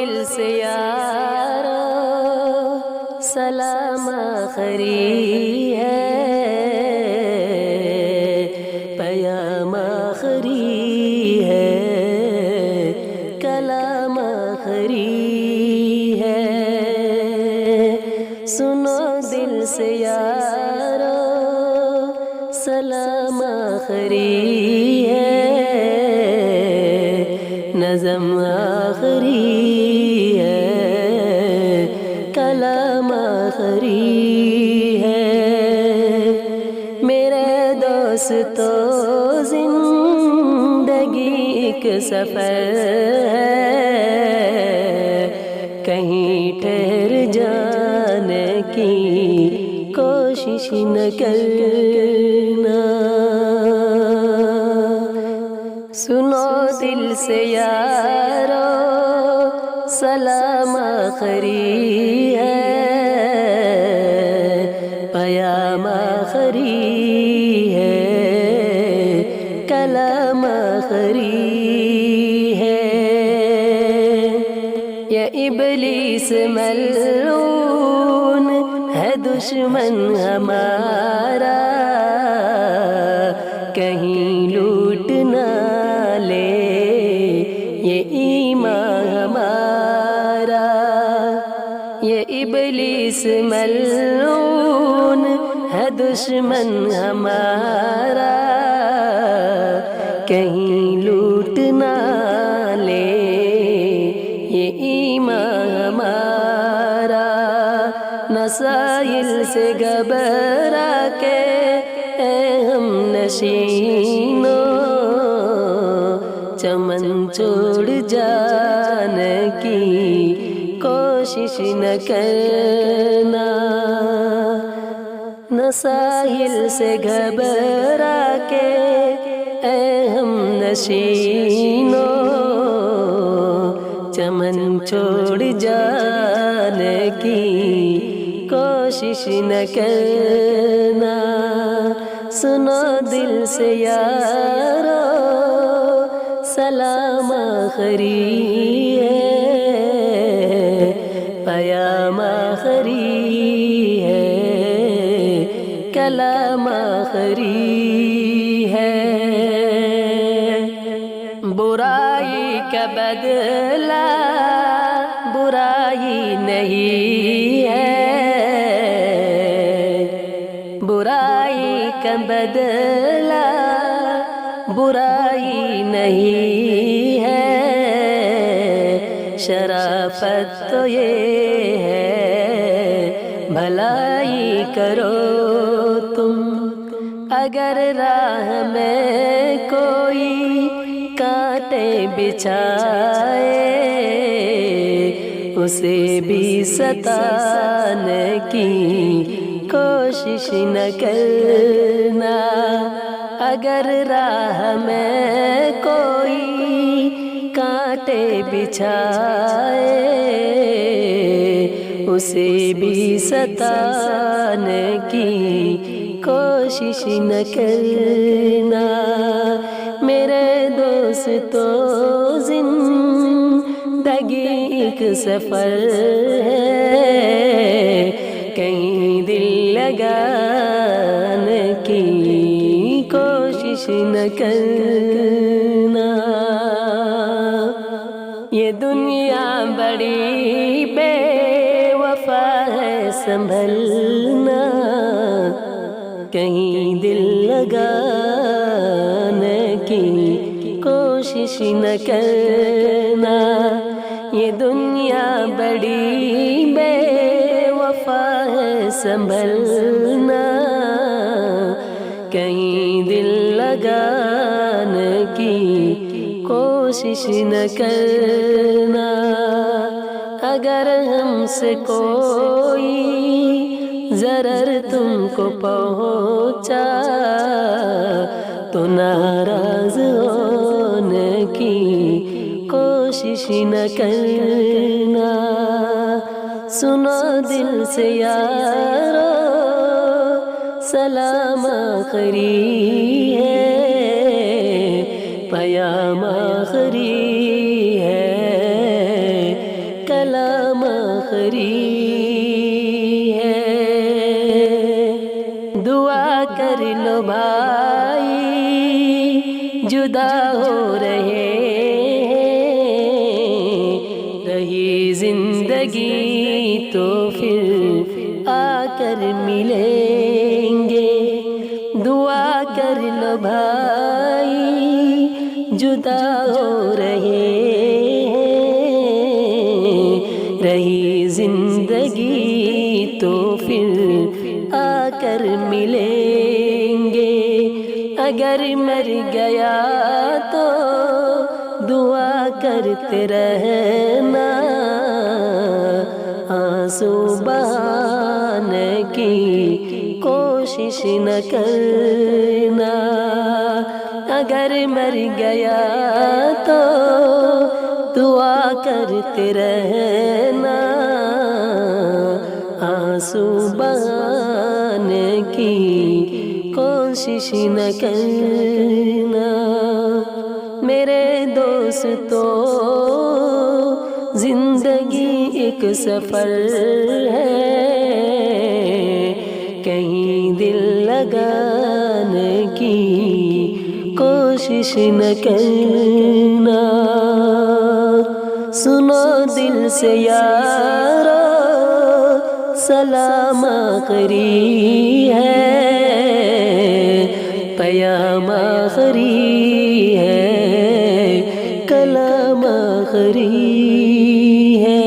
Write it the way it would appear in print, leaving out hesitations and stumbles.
دل سے یارو سلام آخری ہے، پیام آخری ہے، کلام آخری ہے۔ سنو دل سے یارو سلام آخری ہے، نظم آخری ہے، کلام آخری ہے۔ میرے دوستو زندگی ایک سفر ہے، کہیں ٹھہر جانے کی کوشش نہ کرنا۔ سنو دل سے یارو سلام آخری ہے، پیام آخری ہے، کلام آخری ہے۔ یہ ابلیس ملعون ہے دشمن ہمارا، کہیں لوٹ نہ لے یہ ایمان ہمارا۔ یہ ابلیس ملعون ہے دشمن ہمارا، کہیں لوٹ نہ لے یہ ایمان ہمارا۔ نسائل سے گھبرا کے اے ہم نشینوں، چمن چھوڑ جانے کی کوشش نہ کرنا۔ نسائل سے گھبرا کے اے ہم نشینوں، چمن چھوڑ جانے کی کوشش نہ کرنا۔ سنو دل سے یارو سلام آخری ہے، پیام آخری ہے، کلام آخری ہے۔ برائی کا بدلہ برائی نہیں ہے، برائی کا بدلہ برائی نہیں ہے۔ شرافت تو یہ ہے بھلائی کرو تم، اگر راہ میں کوئی کانٹے بچھائے اسے بھی ستانے کی کوشش نہ کرنا۔ اگر راہ میں کوئی کانٹے بچھائے اسے بھی ستانے کی کوشش نہ کرنا۔ میرے دوستو زندگی ایک سفر ہے، کہیں دل لگانے کی کوشش نہ کرنا۔ یہ دنیا بڑی بے وفا ہے سنبھلنا، کہیں دل لگانے کی کوشش نہ کرنا۔ یہ دنیا بڑی بے وفا ہے سنبھلنا، کہیں دل لگانے کی کوشش نہ کرنا۔ اگر ہم سے کوئی ضرر تم کو پہنچا تو ناراض ہونے کی کوشش نہ کرنا۔ سنو دل سے یارو سلام آخری ہے، پیام آخری ہے، آخری ہے، دعا کر لو بھائی جدا ہو رہے ہیں، رہی زندگی تو پھر آ کر ملیں گے، دعا کر لو بھائی جدا ہو رہے ہیں، رہی زندگی تو پھر آ کر ملیں گے، اگر مر گیا تو دعا کرتے رہنا، آنسو بہانے کی کوشش نہ کرنا، اگر مر گیا تو دعا کرتے رہنا، آنسو بہانے کی کوشش نہ کرنا۔ میرے دوستو زندگی ایک سفر ہے، کہیں دل لگانے کی کوشش نہ کرنا، سنو دل سے یارو سلام آخری ہے، پیام آخری ہے، کلام آخری ہے۔